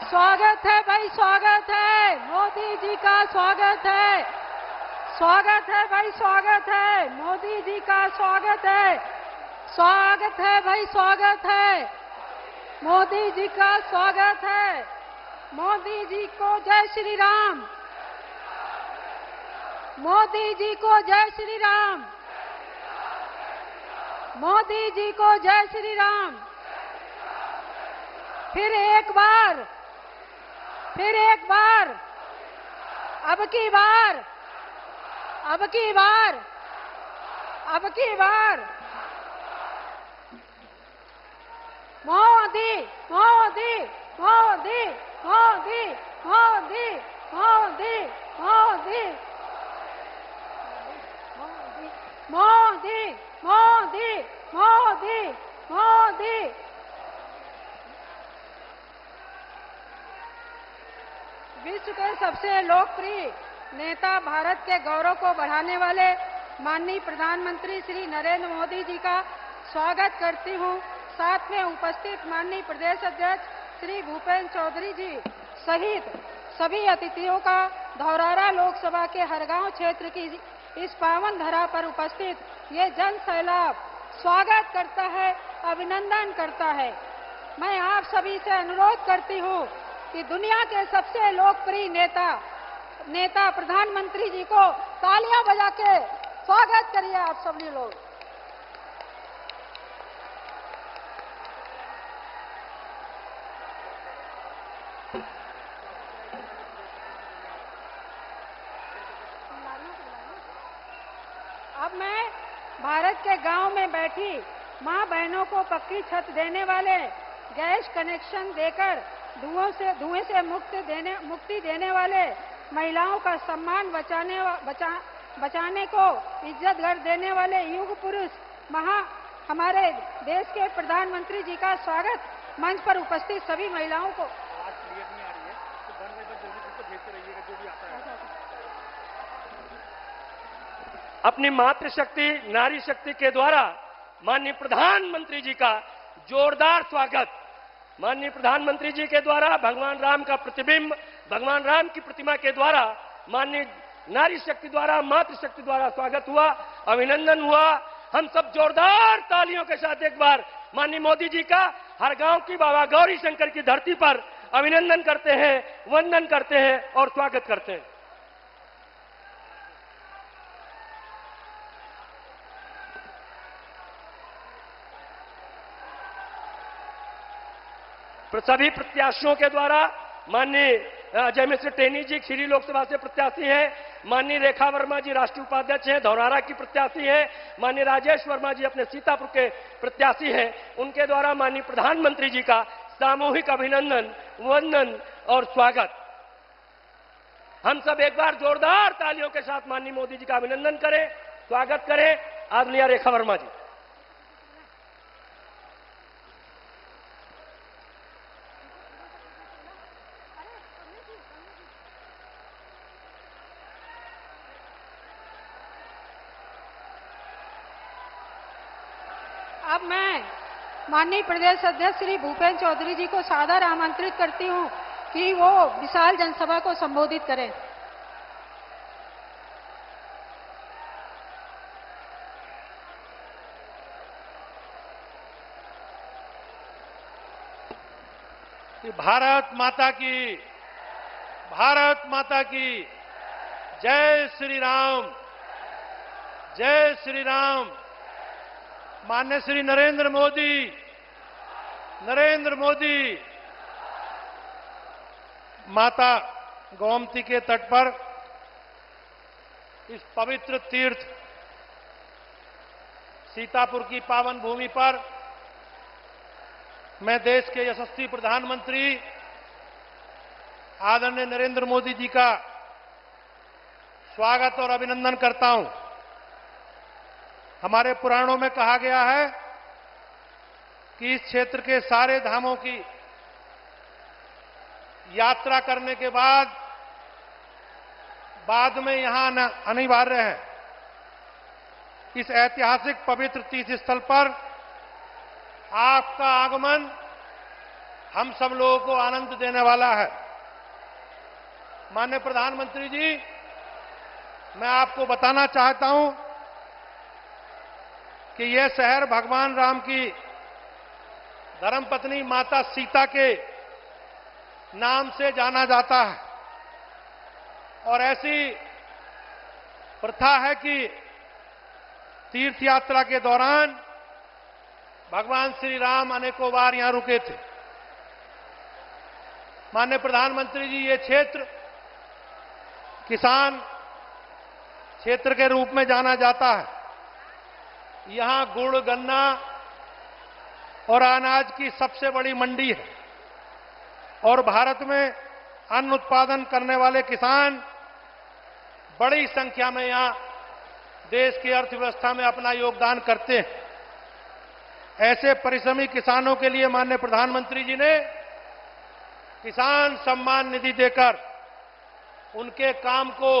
स्वागत है भाई, स्वागत है मोदी जी का, स्वागत है, स्वागत है भाई, स्वागत है मोदी जी का, स्वागत है, स्वागत है भाई, स्वागत है मोदी जी का, स्वागत है। मोदी जी को जय श्री राम, मोदी जी को जय श्री राम, मोदी जी को जय श्री राम। फिर एक बार, फिर एक बार, अब की बार, अब की बार, अब की बार। मोदी मोदी मोदी मोदी मोदी मोदी मोदी मोदी मोदी मोदी मोदी। विश्व के सबसे लोकप्रिय नेता, भारत के गौरव को बढ़ाने वाले माननीय प्रधानमंत्री श्री नरेंद्र मोदी जी का स्वागत करती हूं। साथ में उपस्थित माननीय प्रदेश अध्यक्ष श्री भूपेन्द्र चौधरी जी सहित सभी अतिथियों का धौरारा लोकसभा के हरगांव क्षेत्र की इस पावन धरा पर उपस्थित ये जन सैलाब स्वागत करता है, अभिनंदन करता है। मैं आप सभी से अनुरोध करती हूँ कि दुनिया के सबसे लोकप्रिय नेता प्रधानमंत्री जी को तालियां बजा के स्वागत करिए आप सभी लोग। अब मैं भारत के गांव में बैठी मां बहनों को पक्की छत देने वाले, गैस कनेक्शन देकर धुएं से मुक्ति देने वाले, महिलाओं का सम्मान बचाने को इज्जत घर देने वाले युग पुरुष हमारे देश के प्रधानमंत्री जी का स्वागत। मंच पर उपस्थित सभी महिलाओं को अपनी मातृशक्ति, नारी शक्ति के द्वारा माननीय प्रधानमंत्री जी का जोरदार स्वागत। माननीय प्रधानमंत्री जी के द्वारा भगवान राम का प्रतिबिंब, भगवान राम की प्रतिमा के द्वारा माननीय नारी शक्ति द्वारा, मातृशक्ति द्वारा स्वागत हुआ, अभिनंदन हुआ। हम सब जोरदार तालियों के साथ एक बार माननीय मोदी जी का हर गांव की बाबा गौरी शंकर की धरती पर अभिनंदन करते हैं, वंदन करते हैं और स्वागत करते हैं। सभी प्रत्याशियों के द्वारा माननीय अजय मिश्र टेनी जी खीरी लोकसभा से प्रत्याशी हैं, माननीय रेखा वर्मा जी राष्ट्रीय उपाध्यक्ष हैं, धौरारा की प्रत्याशी हैं, माननीय राजेश वर्मा जी अपने सीतापुर के प्रत्याशी हैं। उनके द्वारा माननीय प्रधानमंत्री जी का सामूहिक अभिनंदन, वंदन और स्वागत। हम सब एक बार जोरदार तालियों के साथ माननीय मोदी जी का अभिनंदन करें, स्वागत करें। आदरणीय रेखा वर्मा जी। अब मैं माननीय प्रदेश अध्यक्ष श्री भूपेन्द्र चौधरी जी को सादर आमंत्रित करती हूं कि वो विशाल जनसभा को संबोधित करें। भारत माता की, भारत माता की जय श्री राम, जय श्री राम। माननीय श्री नरेंद्र मोदी माता गोमती के तट पर इस पवित्र तीर्थ सीतापुर की पावन भूमि पर मैं देश के यशस्वी प्रधानमंत्री आदरणीय नरेंद्र मोदी जी का स्वागत और अभिनंदन करता हूं। हमारे पुराणों में कहा गया है कि इस क्षेत्र के सारे धामों की यात्रा करने के बाद में यहां आना अनिवार्य है। इस ऐतिहासिक पवित्र तीर्थ स्थल पर आपका आगमन हम सब लोगों को आनंद देने वाला है। माननीय प्रधानमंत्री जी, मैं आपको बताना चाहता हूं कि यह शहर भगवान राम की धर्मपत्नी माता सीता के नाम से जाना जाता है और ऐसी प्रथा है कि तीर्थ यात्रा के दौरान भगवान श्री राम अनेकों बार यहां रुके थे। माननीय प्रधानमंत्री जी, ये क्षेत्र किसान क्षेत्र के रूप में जाना जाता है। यहां गुड़, गन्ना और अनाज की सबसे बड़ी मंडी है और भारत में अन्न उत्पादन करने वाले किसान बड़ी संख्या में यहां देश की अर्थव्यवस्था में अपना योगदान करते हैं। ऐसे परिश्रमी किसानों के लिए माननीय प्रधानमंत्री जी ने किसान सम्मान निधि देकर उनके काम को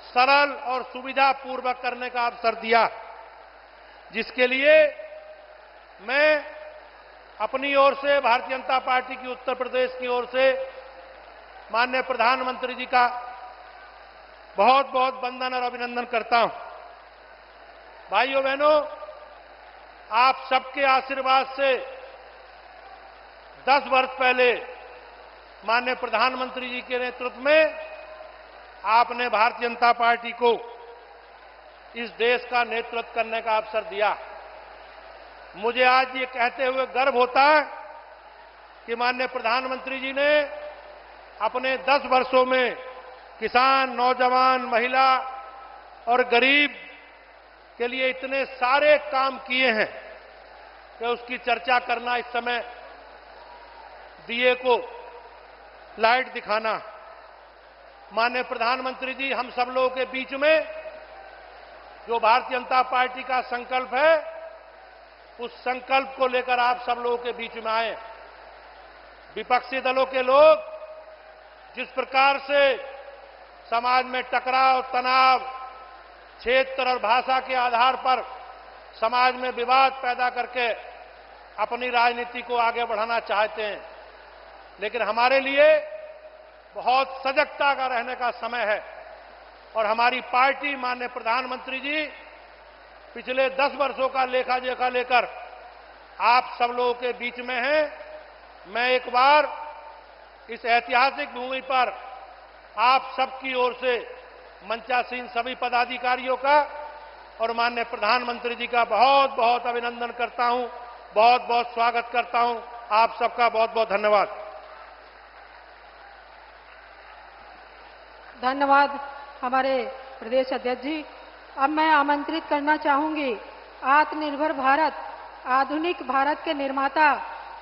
सरल और सुविधापूर्वक करने का अवसर दिया, जिसके लिए मैं अपनी ओर से, भारतीय जनता पार्टी की उत्तर प्रदेश की ओर से माननीय प्रधानमंत्री जी का बहुत बहुत वंदन और अभिनंदन करता हूं। भाइयों बहनों, आप सबके आशीर्वाद से 10 वर्ष पहले माननीय प्रधानमंत्री जी के नेतृत्व में आपने भारतीय जनता पार्टी को इस देश का नेतृत्व करने का अवसर दिया। मुझे आज ये कहते हुए गर्व होता है कि माननीय प्रधानमंत्री जी ने अपने 10 वर्षों में किसान, नौजवान, महिला और गरीब के लिए इतने सारे काम किए हैं कि उसकी चर्चा करना इस समय दिए को लाइट दिखाना। माननीय प्रधानमंत्री जी, हम सब लोगों के बीच में जो भारतीय जनता पार्टी का संकल्प है, उस संकल्प को लेकर आप सब लोगों के बीच में आए। विपक्षी दलों के लोग जिस प्रकार से समाज में टकराव, तनाव, क्षेत्र और भाषा के आधार पर समाज में विवाद पैदा करके अपनी राजनीति को आगे बढ़ाना चाहते हैं, लेकिन हमारे लिए बहुत सजगता का रहने का समय है और हमारी पार्टी माननीय प्रधानमंत्री जी पिछले 10 वर्षों का लेखा जोखा लेकर आप सब लोगों के बीच में है। मैं एक बार इस ऐतिहासिक भूमि पर आप सबकी ओर से मंचासीन सभी पदाधिकारियों का और माननीय प्रधानमंत्री जी का बहुत बहुत अभिनंदन करता हूं, बहुत बहुत स्वागत करता हूं। आप सबका बहुत बहुत धन्यवाद। धन्यवाद हमारे प्रदेश अध्यक्ष जी। अब मैं आमंत्रित करना चाहूंगी आत्मनिर्भर भारत, आधुनिक भारत के निर्माता,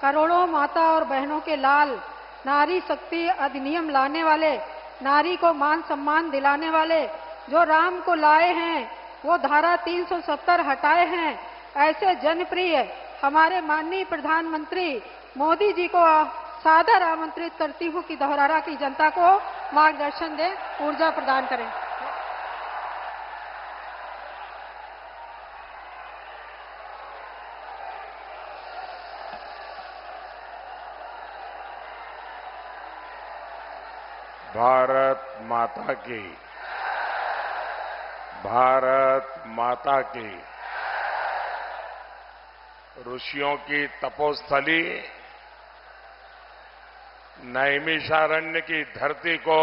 करोड़ों माता और बहनों के लाल, नारी शक्ति अधिनियम लाने वाले, नारी को मान सम्मान दिलाने वाले, जो राम को लाए हैं, वो धारा 370 हटाए हैं, ऐसे जनप्रिय हमारे माननीय प्रधानमंत्री मोदी जी को सादर आमंत्रित करती हूं कि धौरहरा की जनता को मार्गदर्शन दें, ऊर्जा प्रदान करें। भारत माता की, भारत माता की। ऋषियों की तपोस्थली नैमिषारण्य की धरती को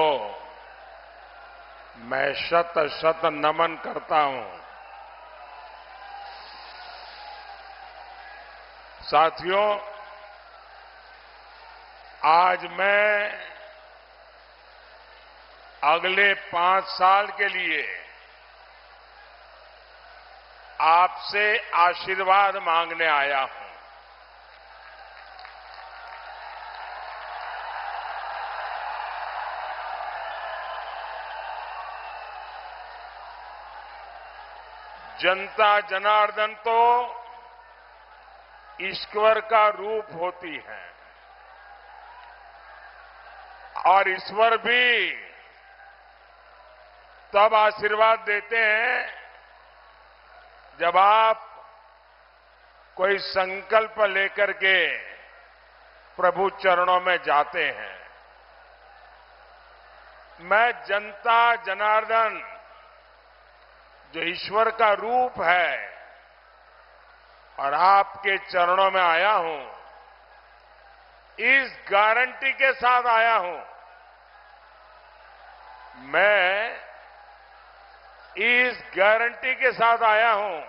मैं शत शत नमन करता हूं। साथियों, आज मैं अगले 5 साल के लिए आपसे आशीर्वाद मांगने आया हूं। जनता जनार्दन तो ईश्वर का रूप होती है और ईश्वर भी तब आशीर्वाद देते हैं जब आप कोई संकल्प लेकर के प्रभु चरणों में जाते हैं। मैं जनता जनार्दन जो ईश्वर का रूप है और आपके चरणों में आया हूं, इस गारंटी के साथ आया हूं, मैं इस गारंटी के साथ आया हूं,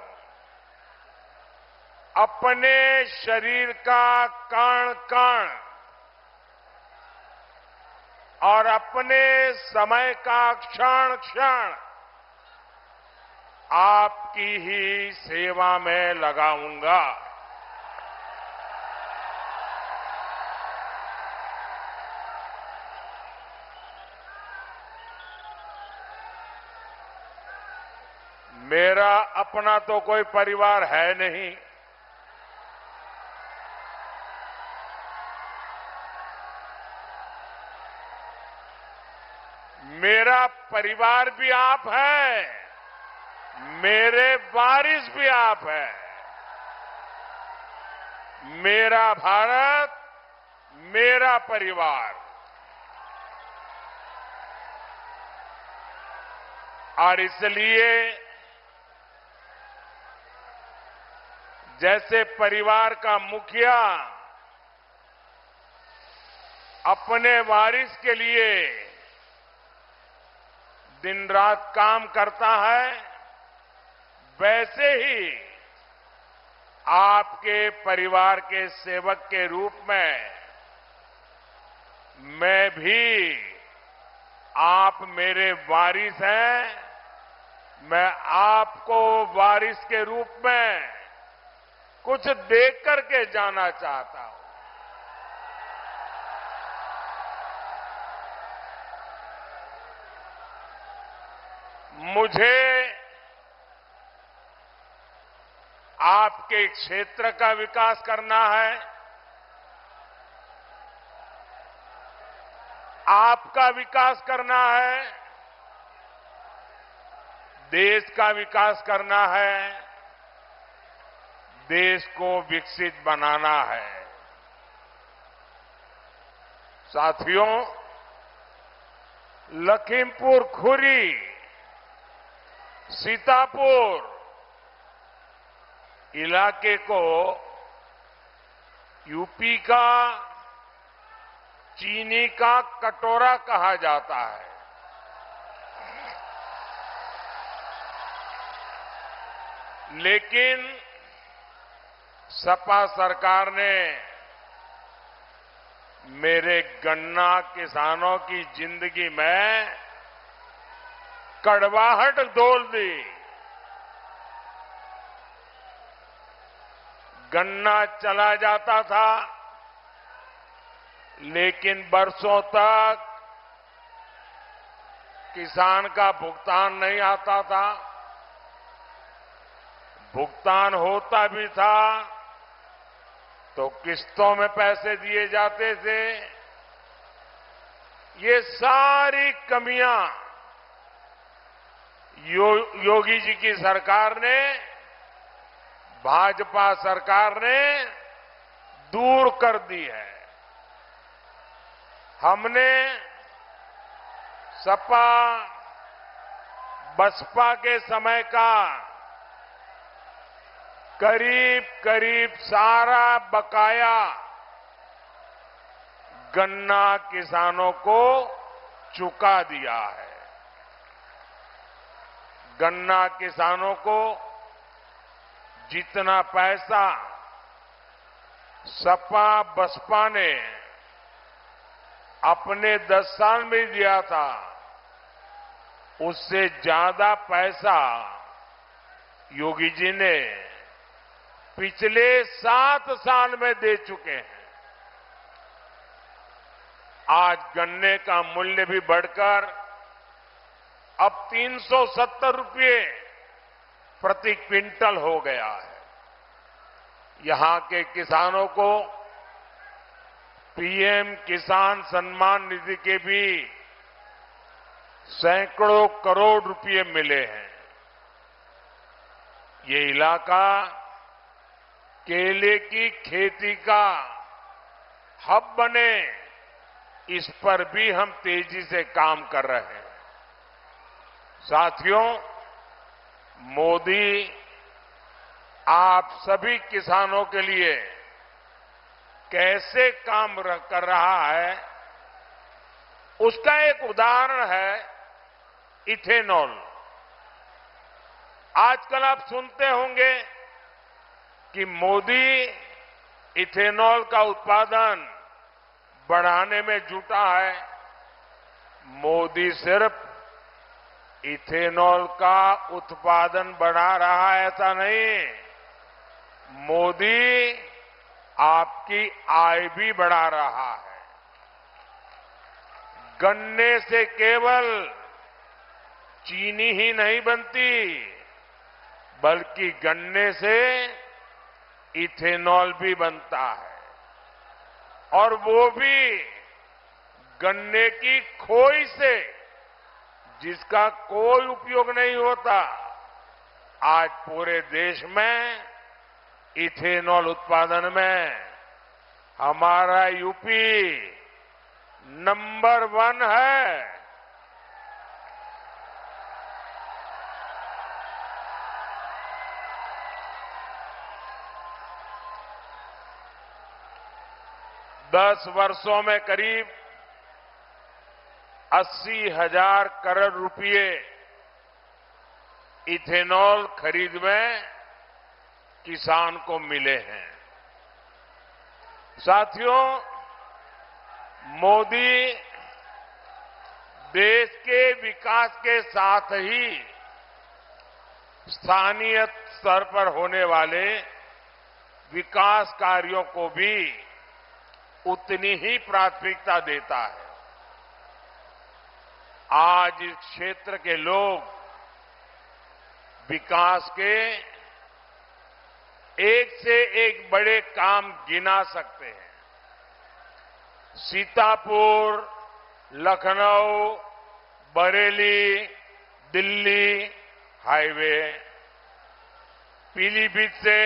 अपने शरीर का कण कण और अपने समय का क्षण क्षण आपकी ही सेवा में लगाऊंगा। मेरा अपना तो कोई परिवार है नहीं, मेरा परिवार भी आप है, मेरे वारिस भी आप हैं। मेरा भारत, मेरा परिवार। और इसलिए जैसे परिवार का मुखिया अपने वारिस के लिए दिन रात काम करता है, वैसे ही आपके परिवार के सेवक के रूप में मैं भी, आप मेरे वारिस हैं, मैं आपको वारिस के रूप में कुछ देख करके जाना चाहता हूं। मुझे आपके क्षेत्र का विकास करना है, आपका विकास करना है, देश का विकास करना है, देश को विकसित बनाना है। साथियों, लखीमपुर खुरी, सीतापुर इलाके को यूपी का चीनी का कटोरा कहा जाता है। लेकिन सपा सरकार ने मेरे गन्ना किसानों की जिंदगी में कड़वाहट डोल दी। गन्ना चला जाता था, लेकिन बरसों तक किसान का भुगतान नहीं आता था। भुगतान होता भी था तो किस्तों में पैसे दिए जाते थे। ये सारी कमियां योगी जी की सरकार ने, भाजपा सरकार ने दूर कर दी है। हमने सपा बसपा के समय का करीब करीब सारा बकाया गन्ना किसानों को चुका दिया है। गन्ना किसानों को जितना पैसा सपा बसपा ने अपने 10 साल में दिया था, उससे ज्यादा पैसा योगी जी ने पिछले 7 साल में दे चुके हैं। आज गन्ने का मूल्य भी बढ़कर अब 370 रुपये प्रति क्विंटल हो गया है। यहां के किसानों को पीएम किसान सम्मान निधि के भी सैकड़ों करोड़ रुपए मिले हैं। ये इलाका केले की खेती का हब बने, इस पर भी हम तेजी से काम कर रहे हैं। साथियों, मोदी आप सभी किसानों के लिए कैसे काम कर रहा है, उसका एक उदाहरण है इथेनॉल। आजकल आप सुनते होंगे कि मोदी इथेनॉल का उत्पादन बढ़ाने में जुटा है। मोदी सिर्फ इथेनॉल का उत्पादन बढ़ा रहा है ऐसा नहीं, मोदी आपकी आय भी बढ़ा रहा है। गन्ने से केवल चीनी ही नहीं बनती, बल्कि गन्ने से इथेनॉल भी बनता है, और वो भी गन्ने की खोई से, जिसका कोई उपयोग नहीं होता। आज पूरे देश में इथेनॉल उत्पादन में हमारा यूपी नंबर 1 है। दस वर्षों में करीब 80,000 करोड़ रुपए इथेनॉल खरीद में किसान को मिले हैं। साथियों, मोदी देश के विकास के साथ ही स्थानीय स्तर पर होने वाले विकास कार्यों को भी उतनी ही प्राथमिकता देता है। आज इस क्षेत्र के लोग विकास के एक से एक बड़े काम गिना सकते हैं। सीतापुर, लखनऊ, बरेली, दिल्ली हाईवे, पीलीभीत से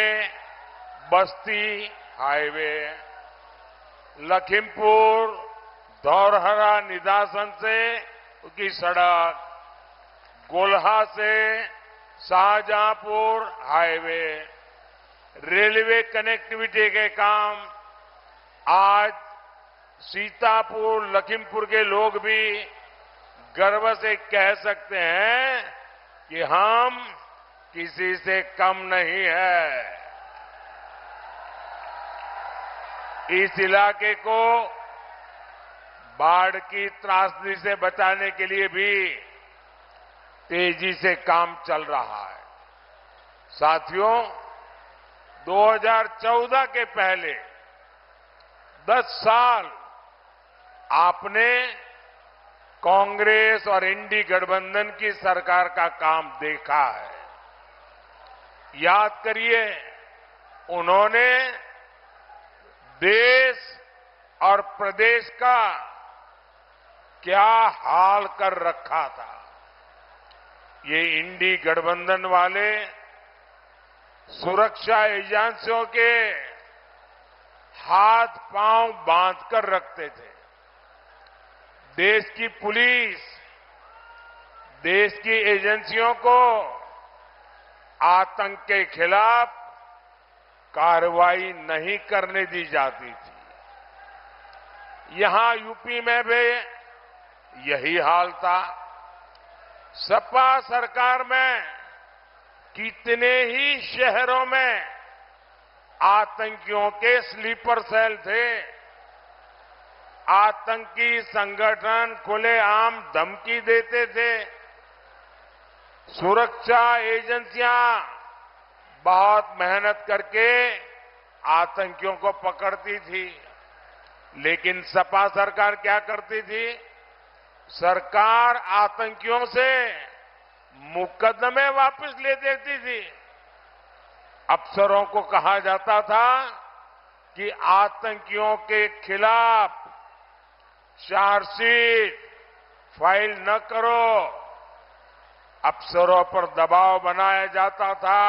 बस्ती हाईवे, लखीमपुर धौरहरा निदासन से की सड़क, गोल्हा से शाहजहांपुर हाईवे, रेलवे कनेक्टिविटी के काम आज सीतापुर, लखीमपुर के लोग भी गर्व से कह सकते हैं कि हम किसी से कम नहीं है। इस इलाके को बाढ़ की त्रासदी से बचाने के लिए भी तेजी से काम चल रहा है। साथियों, 2014 के पहले 10 साल आपने कांग्रेस और इंडी गठबंधन की सरकार का काम देखा है। याद करिए, उन्होंने देश और प्रदेश का क्या हाल कर रखा था। ये इंडी गठबंधन वाले सुरक्षा एजेंसियों के हाथ पांव बांध कर रखते थे। देश की पुलिस, देश की एजेंसियों को आतंक के खिलाफ कार्रवाई नहीं करने दी जाती थी। यहां यूपी में भी यही हाल था। सपा सरकार में कितने ही शहरों में आतंकियों के स्लीपर सेल थे। आतंकी संगठन खुलेआम धमकी देते थे। सुरक्षा एजेंसियां बहुत मेहनत करके आतंकियों को पकड़ती थी, लेकिन सपा सरकार क्या करती थी? सरकार आतंकियों से मुकदमे वापस ले देती थी। अफसरों को कहा जाता था कि आतंकियों के खिलाफ चार्जशीट फाइल न करो। अफसरों पर दबाव बनाया जाता था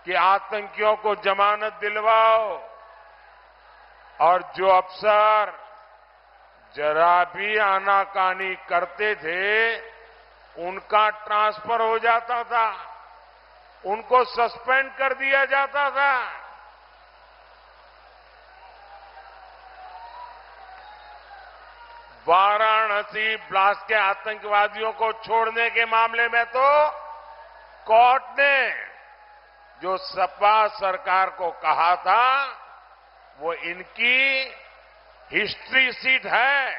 कि आतंकियों को जमानत दिलवाओ। और जो अफसर जरा भी आनाकानी करते थे उनका ट्रांसफर हो जाता था, उनको सस्पेंड कर दिया जाता था। वाराणसी ब्लास्ट के आतंकवादियों को छोड़ने के मामले में तो कोर्ट ने जो सपा सरकार को कहा था वो इनकी हिस्ट्री सीट है।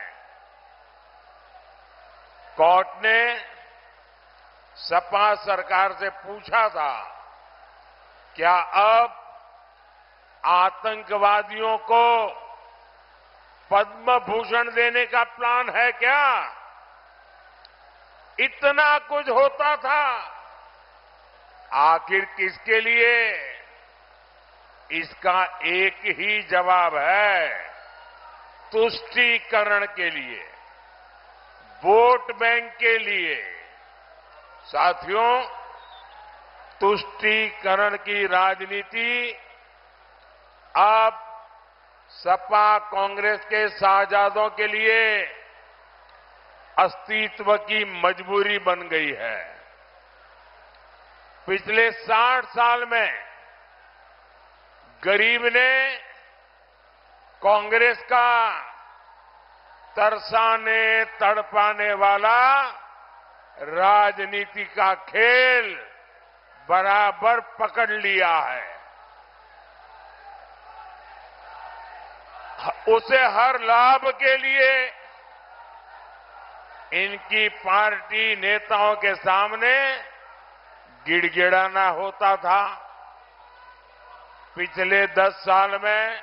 कोर्ट ने सपा सरकार से पूछा था, क्या अब आतंकवादियों को पद्म भूषण देने का प्लान है क्या? इतना कुछ होता था, आखिर किसके लिए? इसका एक ही जवाब है, तुष्टीकरण के लिए, वोट बैंक के लिए। साथियों, तुष्टीकरण की राजनीति अब सपा कांग्रेस के साझादों के लिए अस्तित्व की मजबूरी बन गई है। पिछले 60 साल में गरीब ने कांग्रेस का तरसाने तड़पाने वाला राजनीति का खेल बराबर पकड़ लिया है। उसे हर लाभ के लिए इनकी पार्टी नेताओं के सामने गिड़गिड़ाना होता था। पिछले 10 साल में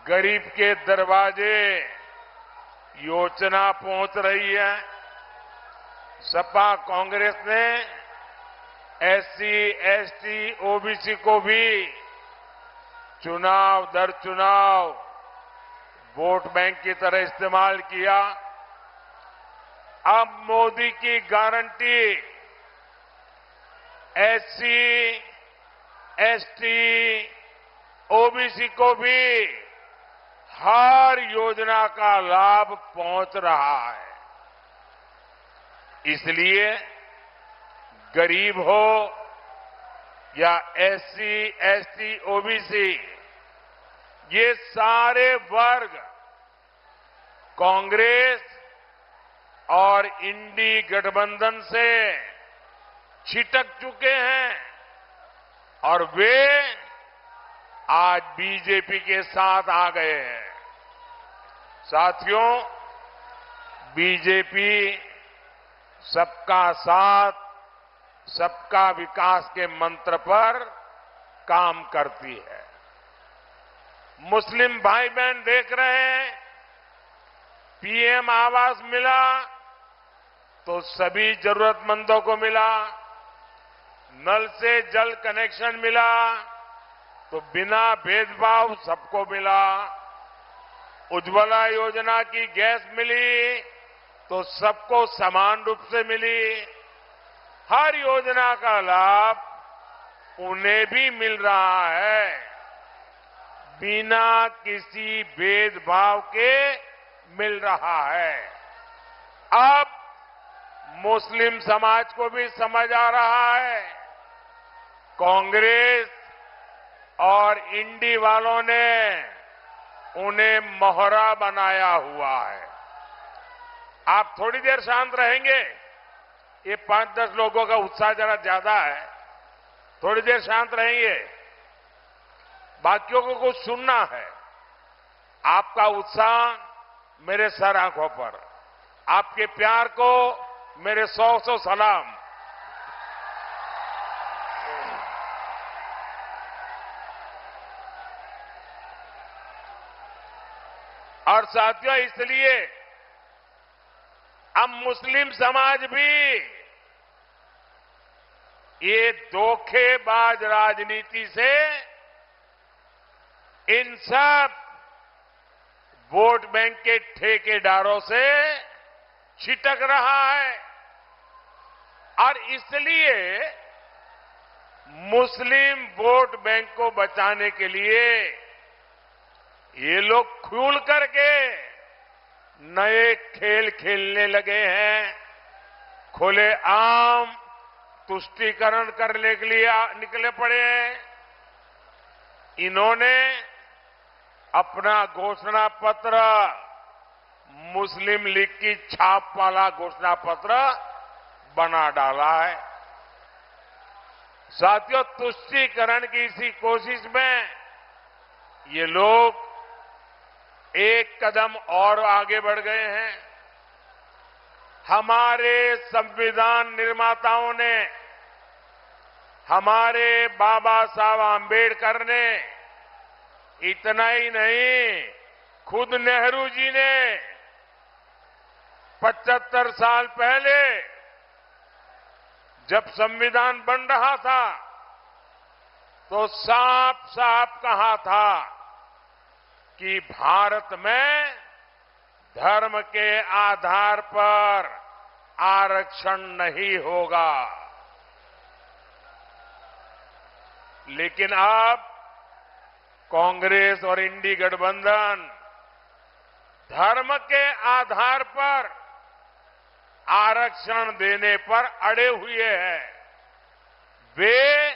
गरीब के दरवाजे योजना पहुंच रही है। सपा कांग्रेस ने एससी, एसटी, ओबीसी को भी चुनाव दर चुनाव वोट बैंक की तरह इस्तेमाल किया। अब मोदी की गारंटी एससी, एसटी, ओबीसी को भी हर योजना का लाभ पहुंच रहा है। इसलिए गरीब हो या एससी, एसटी, ओबीसी, ये सारे वर्ग कांग्रेस और इंडी गठबंधन से छिटक चुके हैं और वे आज बीजेपी के साथ आ गए हैं। साथियों, बीजेपी सबका साथ, सबका विकास के मंत्र पर काम करती है। मुस्लिम भाई बहन देख रहे हैं, पीएम आवास मिला तो सभी जरूरतमंदों को मिला, नल से जल कनेक्शन मिला तो बिना भेदभाव सबको मिला, उज्ज्वला योजना की गैस मिली तो सबको समान रूप से मिली। हर योजना का लाभ उन्हें भी मिल रहा है, बिना किसी भेदभाव के मिल रहा है। अब मुस्लिम समाज को भी समझ आ रहा है, कांग्रेस और इंडी वालों ने उन्हें मोहरा बनाया हुआ है। आप थोड़ी देर शांत रहेंगे? ये 5-10 लोगों का उत्साह जरा ज्यादा है, थोड़ी देर शांत रहेंगे? बाकियों को कुछ सुनना है। आपका उत्साह मेरे सर आंखों पर, आपके प्यार को मेरे 100 सलाम। और साथियों, इसलिए अब मुस्लिम समाज भी ये धोखेबाज राजनीति से, इन सब वोट बैंक के ठेकेदारों से छिटक रहा है। और इसलिए मुस्लिम वोट बैंक को बचाने के लिए ये लोग खुल करके नए खेल खेलने लगे हैं। खुले आम तुष्टीकरण करने के लिए निकले पड़े हैं। इन्होंने अपना घोषणा पत्र मुस्लिम लीग की छाप वाला घोषणा पत्र बना डाला है। साथियों, तुष्टीकरण की इसी कोशिश में ये लोग एक कदम और आगे बढ़ गए हैं। हमारे संविधान निर्माताओं ने, हमारे बाबा साहब आंबेडकर ने, इतना ही नहीं, खुद नेहरू जी ने 75 साल पहले जब संविधान बन रहा था तो साफ साफ कहा था कि भारत में धर्म के आधार पर आरक्षण नहीं होगा। लेकिन अब कांग्रेस और इंडी गठबंधन धर्म के आधार पर आरक्षण देने पर अड़े हुए हैं। वे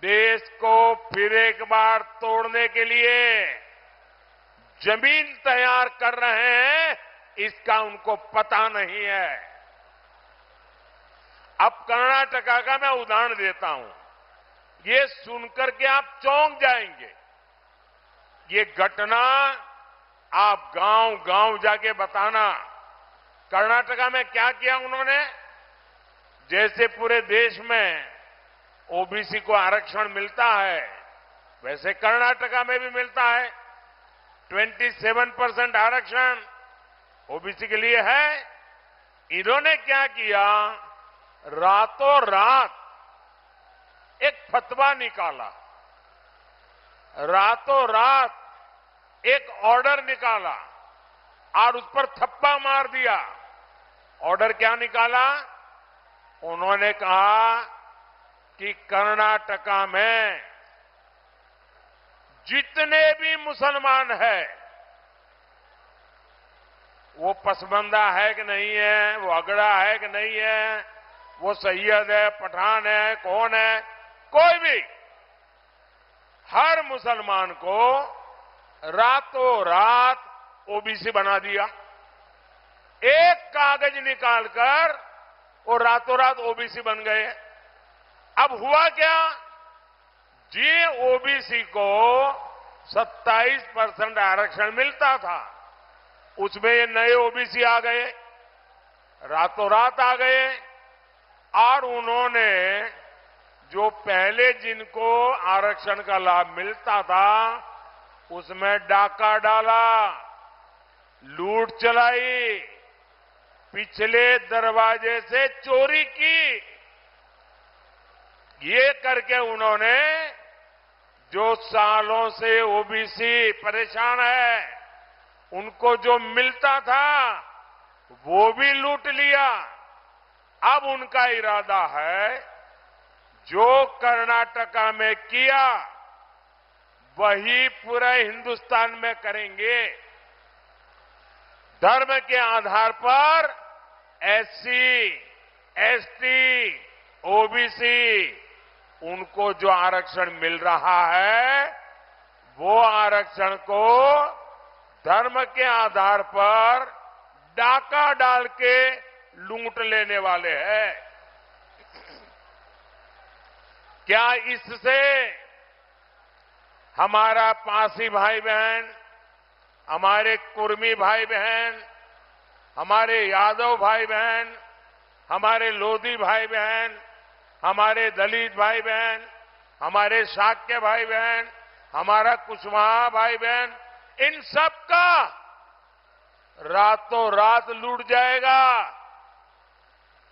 देश को फिर एक बार तोड़ने के लिए जमीन तैयार कर रहे हैं, इसका उनको पता नहीं है। अब कर्नाटका का मैं उदाहरण देता हूं। ये सुनकर के आप चौंक जाएंगे। ये घटना आप गांव-गांव जाके बताना। कर्नाटका में क्या किया उन्होंने? जैसे पूरे देश में ओबीसी को आरक्षण मिलता है, वैसे कर्नाटका में भी मिलता है। 27% आरक्षण ओबीसी के लिए है। इन्होंने क्या किया? रातों रात एक फतवा निकाला, रातों रात एक ऑर्डर निकाला और उस पर थप्पा मार दिया। ऑर्डर क्या निकाला? उन्होंने कहा कि कर्नाटका में जितने भी मुसलमान हैं, वो पसमंदा है कि नहीं है, वो अगड़ा है कि नहीं है, वो सैयद है, पठान है, कौन है, कोई भी, हर मुसलमान को रातों रात ओबीसी बना दिया। एक कागज निकालकर वो रातों रात ओबीसी बन गए। अब हुआ क्या? जी, ओबीसी को 27% आरक्षण मिलता था, उसमें ये नए ओबीसी आ गए, रातों रात आ गए। और उन्होंने जो पहले जिनको आरक्षण का लाभ मिलता था उसमें डाका डाला, लूट चलाई, पिछले दरवाजे से चोरी की। ये करके उन्होंने जो सालों से ओबीसी परेशान है, उनको जो मिलता था वो भी लूट लिया। अब उनका इरादा है जो कर्नाटका में किया वही पूरे हिंदुस्तान में करेंगे। धर्म के आधार पर एससी, एसटी, ओबीसी, उनको जो आरक्षण मिल रहा है वो आरक्षण को धर्म के आधार पर डाका डाल के लूट लेने वाले हैं। क्या इससे हमारा पासी भाई बहन, हमारे कुर्मी भाई बहन, हमारे यादव भाई बहन, हमारे लोधी भाई बहन, हमारे दलित भाई बहन, हमारे शाक्य भाई बहन, हमारा कुशवाहा भाई बहन, इन सब का रातों रात लूट जाएगा?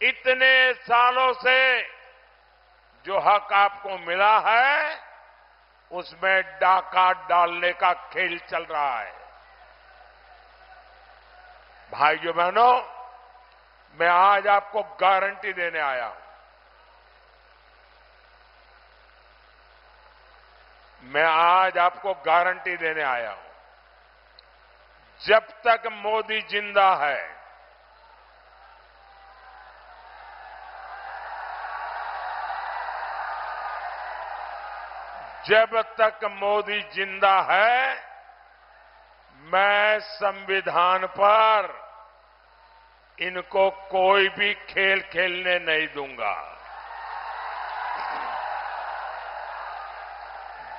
इतने सालों से जो हक आपको मिला है उसमें डाका डालने का खेल चल रहा है। भाइयों बहनों, मैं आज आपको गारंटी देने आया हूं। मैं आज आपको गारंटी देने आया हूं जब तक मोदी जिंदा है, जब तक मोदी जिंदा है, मैं संविधान पर इनको कोई भी खेल खेलने नहीं दूंगा।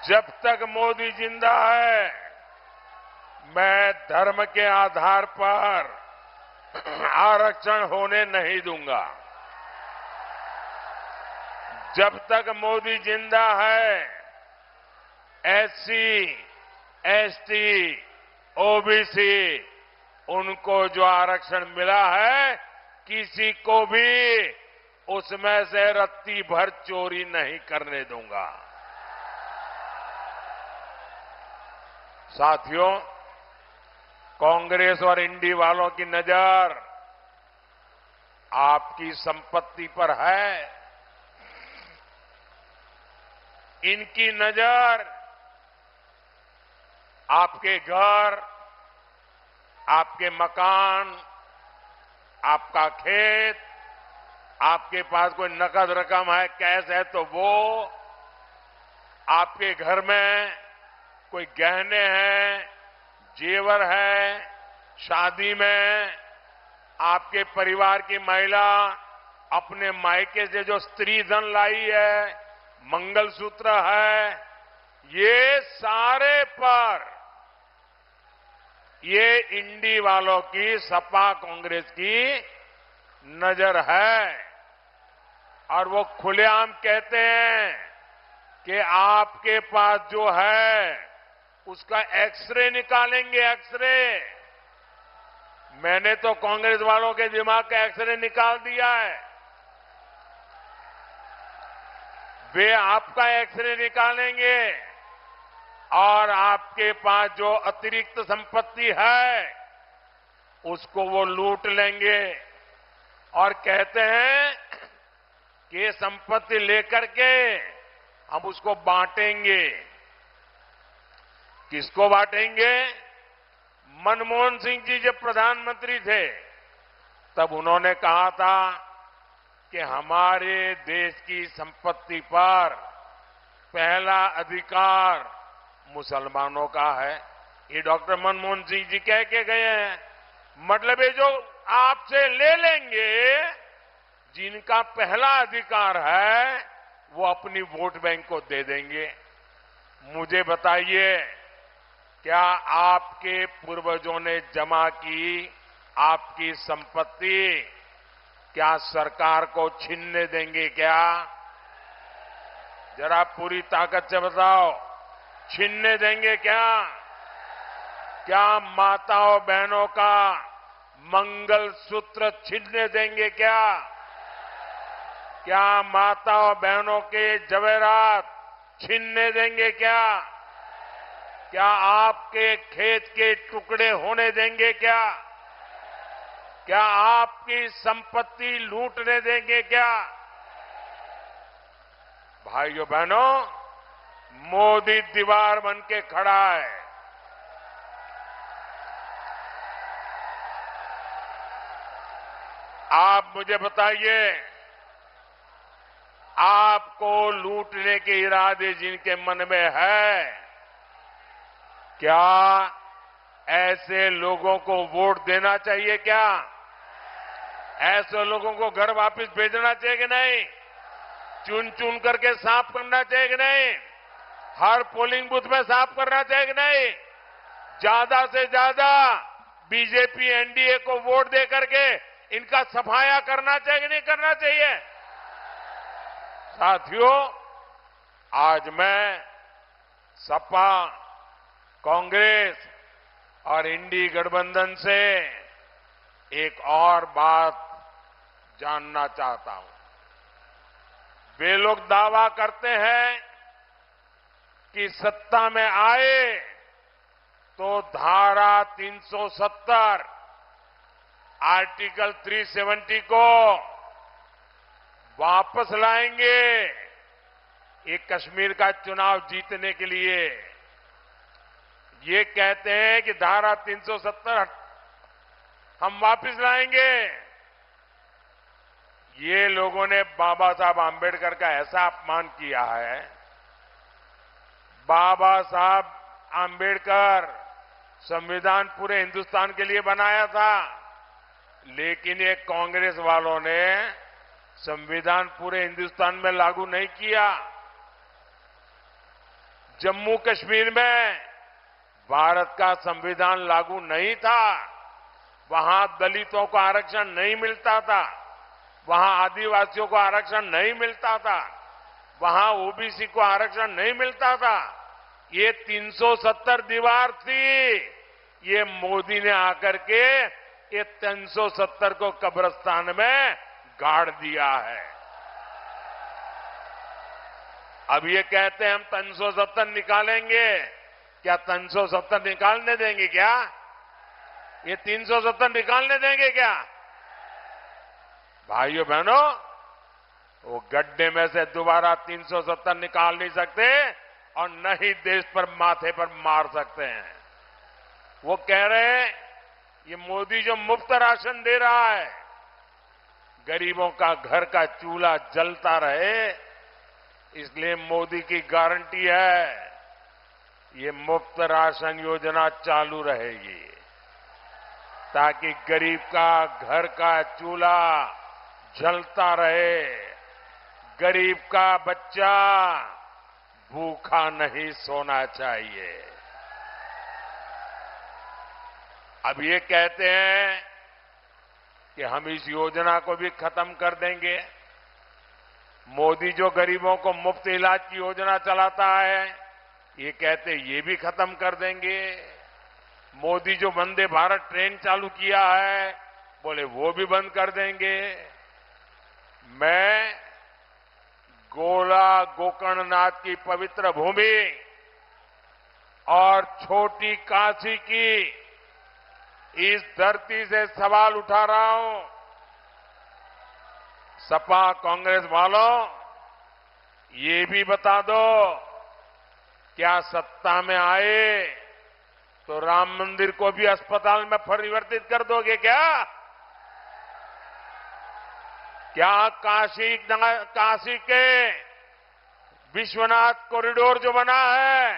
जब तक मोदी जिंदा है, मैं धर्म के आधार पर आरक्षण होने नहीं दूंगा। जब तक मोदी जिंदा है, एससी, एसटी, ओबीसी उनको जो आरक्षण मिला है, किसी को भी उसमें से रत्ती भर चोरी नहीं करने दूंगा। साथियों, कांग्रेस और इंडी वालों की नजर आपकी संपत्ति पर है। इनकी नजर आपके घर, आपके मकान, आपका खेत, आपके पास कोई नकद रकम है, कैश है तो वो, आपके घर में कोई गहने हैं, जेवर है, शादी में आपके परिवार की महिला अपने मायके से जो स्त्री धन लाई है, मंगलसूत्र है, ये सारे पर ये इंडी वालों की, सपा कांग्रेस की नजर है। और वो खुलेआम कहते हैं कि आपके पास जो है उसका एक्सरे निकालेंगे, एक्सरे। मैंने तो कांग्रेस वालों के दिमाग का एक्सरे निकाल दिया है। वे आपका एक्सरे निकालेंगे और आपके पास जो अतिरिक्त संपत्ति है उसको वो लूट लेंगे और कहते हैं कि ये संपत्ति लेकर के हम उसको बांटेंगे। किसको बांटेंगे? मनमोहन सिंह जी जब प्रधानमंत्री थे तब उन्होंने कहा था कि हमारे देश की संपत्ति पर पहला अधिकार मुसलमानों का है। ये डॉक्टर मनमोहन सिंह जी कह के गए हैं। मतलब ये जो आपसे ले लेंगे, जिनका पहला अधिकार है वो अपनी वोट बैंक को दे देंगे। मुझे बताइए, क्या आपके पूर्वजों ने जमा की आपकी संपत्ति क्या सरकार को छीनने देंगे क्या? जरा पूरी ताकत से बताओ, छीनने देंगे क्या? क्या माताओं बहनों का मंगलसूत्र छीनने देंगे क्या? क्या माताओं बहनों के जवेरात छीनने देंगे क्या? क्या आपके खेत के टुकड़े होने देंगे क्या? क्या आपकी संपत्ति लूटने देंगे क्या? भाइयों बहनों, मोदी दीवार बन के खड़ा है। आप मुझे बताइए, आपको लूटने के इरादे जिनके मन में है, क्या ऐसे लोगों को वोट देना चाहिए क्या? ऐसे लोगों को घर वापस भेजना चाहिए कि नहीं? चुन चुन करके साफ करना चाहिए कि नहीं? हर पोलिंग बूथ में साफ करना चाहिए कि नहीं? ज्यादा से ज्यादा बीजेपी एनडीए को वोट दे करके इनका सफाया करना चाहिए कि नहीं करना चाहिए? साथियों, आज मैं सपा, कांग्रेस और इंडी गठबंधन से एक और बात जानना चाहता हूं। वे लोग दावा करते हैं कि सत्ता में आए तो धारा 370, आर्टिकल 370 को वापस लाएंगे, ये कश्मीर का चुनाव जीतने के लिए। ये कहते हैं कि धारा 370 हम वापस लाएंगे। ये लोगों ने बाबा साहब आंबेडकर का ऐसा अपमान किया है। बाबा साहब आंबेडकर संविधान पूरे हिंदुस्तान के लिए बनाया था, लेकिन ये कांग्रेस वालों ने संविधान पूरे हिंदुस्तान में लागू नहीं किया। जम्मू कश्मीर में भारत का संविधान लागू नहीं था, वहां दलितों को आरक्षण नहीं मिलता था, वहां आदिवासियों को आरक्षण नहीं मिलता था, वहां ओबीसी को आरक्षण नहीं मिलता था। ये 370 दीवार थी। ये मोदी ने आकर के ये 370 को कब्रिस्तान में गाड़ दिया है। अब ये कहते हैं हम 370 निकालेंगे। क्या 370 निकालने देंगे क्या? ये 370 निकालने देंगे क्या? भाइयों बहनों, वो गड्ढे में से दोबारा 370 निकाल नहीं सकते और न ही देश पर माथे पर मार सकते हैं। वो कह रहे हैं ये मोदी जो मुफ्त राशन दे रहा है, गरीबों का घर का चूल्हा जलता रहे, इसलिए मोदी की गारंटी है ये मुफ्त राशन योजना चालू रहेगी, ताकि गरीब का घर का चूल्हा जलता रहे, गरीब का बच्चा भूखा नहीं सोना चाहिए। अब ये कहते हैं कि हम इस योजना को भी खत्म कर देंगे। मोदी जो गरीबों को मुफ्त इलाज की योजना चलाता है, ये कहते ये भी खत्म कर देंगे। मोदी जो वंदे भारत ट्रेन चालू किया है, बोले वो भी बंद कर देंगे। मैं गोला गोकर्णनाथ की पवित्र भूमि और छोटी काशी की इस धरती से सवाल उठा रहा हूं। सपा कांग्रेस वालों, ये भी बता दो, क्या सत्ता में आए तो राम मंदिर को भी अस्पताल में परिवर्तित कर दोगे क्या? क्या काशी के विश्वनाथ कॉरिडोर जो बना है,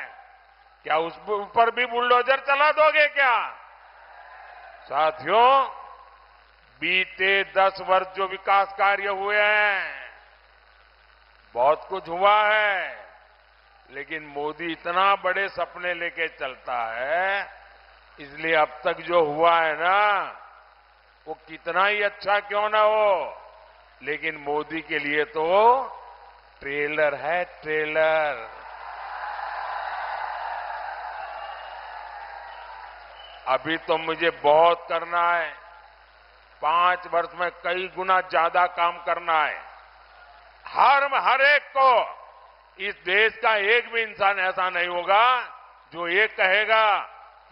क्या उस ऊपर भी बुलडोजर चला दोगे क्या? साथियों, बीते 10 वर्ष जो विकास कार्य हुए हैं, बहुत कुछ हुआ है, लेकिन मोदी इतना बड़े सपने लेके चलता है, इसलिए अब तक जो हुआ है ना, वो कितना ही अच्छा क्यों ना हो, लेकिन मोदी के लिए तो ट्रेलर है, ट्रेलर। अभी तो मुझे बहुत करना है। 5 वर्ष में कई गुना ज्यादा काम करना है। हर एक को, इस देश का एक भी इंसान ऐसा नहीं होगा जो ये कहेगा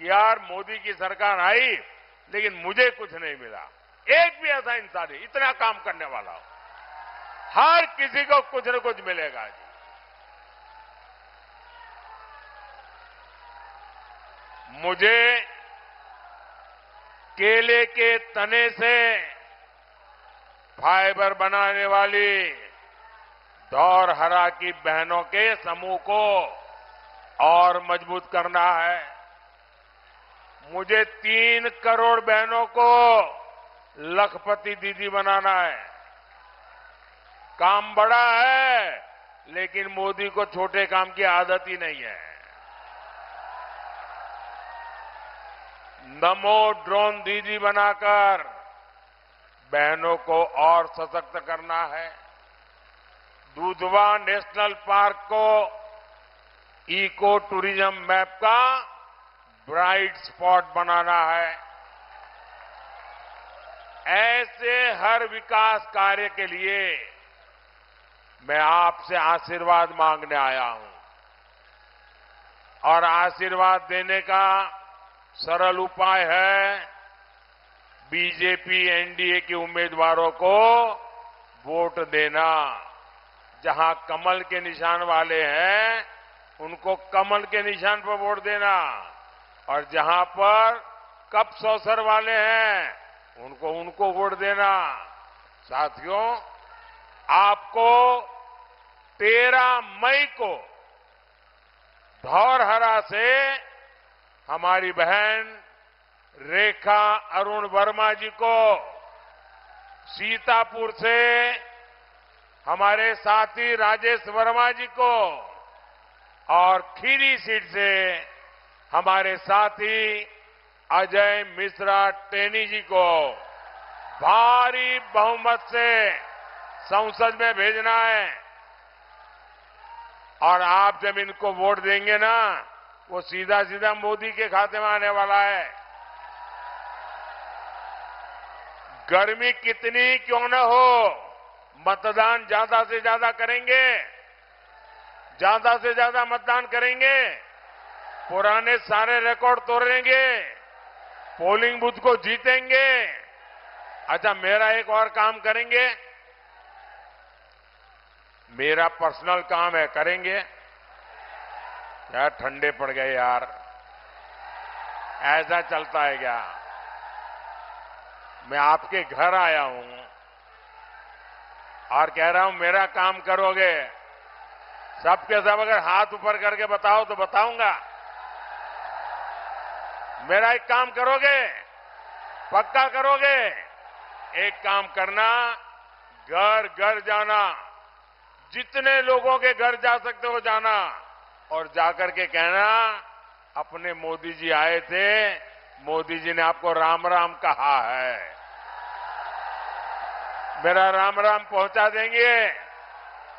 कि यार मोदी की सरकार आई लेकिन मुझे कुछ नहीं मिला। एक भी ऐसा इंसान है इतना काम करने वाला हो। हर किसी को कुछ न कुछ मिलेगा जी। मुझे केले के तने से फाइबर बनाने वाली धौरहरा की बहनों के समूह को और मजबूत करना है। मुझे 3 करोड़ बहनों को लखपति दीदी बनाना है। काम बड़ा है, लेकिन मोदी को छोटे काम की आदत ही नहीं है। नमो ड्रोन दीदी बनाकर बहनों को और सशक्त करना है। दुधवा नेशनल पार्क को इको टूरिज्म मैप का ब्राइट स्पॉट बनाना है। ऐसे हर विकास कार्य के लिए मैं आपसे आशीर्वाद मांगने आया हूं, और आशीर्वाद देने का सरल उपाय है बीजेपी एनडीए के उम्मीदवारों को वोट देना। जहां कमल के निशान वाले हैं, उनको कमल के निशान पर वोट देना। और जहां पर कप सौसर वाले हैं उनको वोट देना। साथियों, आपको 13 मई को धौरहरा से हमारी बहन रेखा अरुण वर्मा जी को, सीतापुर से हमारे साथी राजेश वर्मा जी को और खीरी सीट से हमारे साथी अजय मिश्रा टेनी जी को भारी बहुमत से संसद में भेजना है। और आप जब इनको वोट देंगे ना, वो सीधा सीधा मोदी के खाते में आने वाला है। गर्मी कितनी क्यों न हो, मतदान ज्यादा से ज्यादा करेंगे, ज्यादा से ज्यादा मतदान करेंगे, पुराने सारे रिकॉर्ड तोड़ेंगे, पोलिंग बूथ को जीतेंगे। अच्छा, मेरा एक और काम करेंगे, मेरा पर्सनल काम है, करेंगे यार। ठंडे पड़ गए यार, ऐसा चलता है क्या? मैं आपके घर आया हूं और कह रहा हूं मेरा काम करोगे। सबके सब अगर हाथ ऊपर करके बताओ तो बताऊंगा। मेरा एक काम करोगे, पक्का करोगे? एक काम करना, घर घर जाना, जितने लोगों के घर जा सकते हो जाना, और जाकर के कहना अपने मोदी जी आए थे, मोदी जी ने आपको राम राम कहा है। मेरा राम राम पहुंचा देंगे,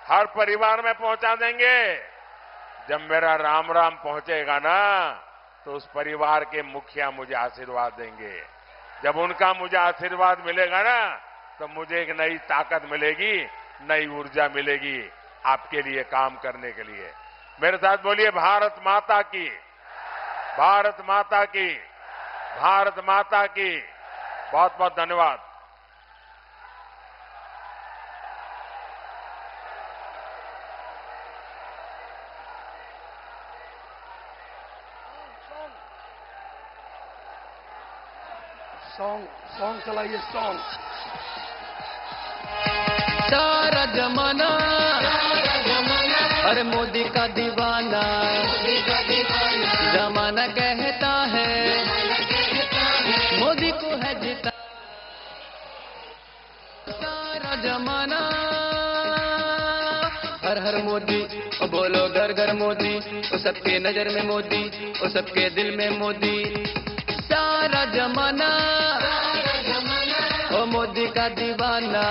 हर परिवार में पहुंचा देंगे। जब मेरा राम राम पहुंचेगा ना, तो उस परिवार के मुखिया मुझे आशीर्वाद देंगे। जब उनका मुझे आशीर्वाद मिलेगा ना, तो मुझे एक नई ताकत मिलेगी, नई ऊर्जा मिलेगी आपके लिए काम करने के लिए। मेरे साथ बोलिए, भारत माता की, भारत माता की, भारत माता की। बहुत बहुत धन्यवाद। सॉन्ग चलाइए, सॉन्ग। सारा जमाना अरे मोदी का दीवाना, जमाना कहता है मोदी को है जीता। सारा जमाना हर हर मोदी, ओ बोलो घर घर मोदी, ओ सबके नजर में मोदी, ओ सबके दिल में मोदी। सारा जमाना ओ मोदी का दीवाना।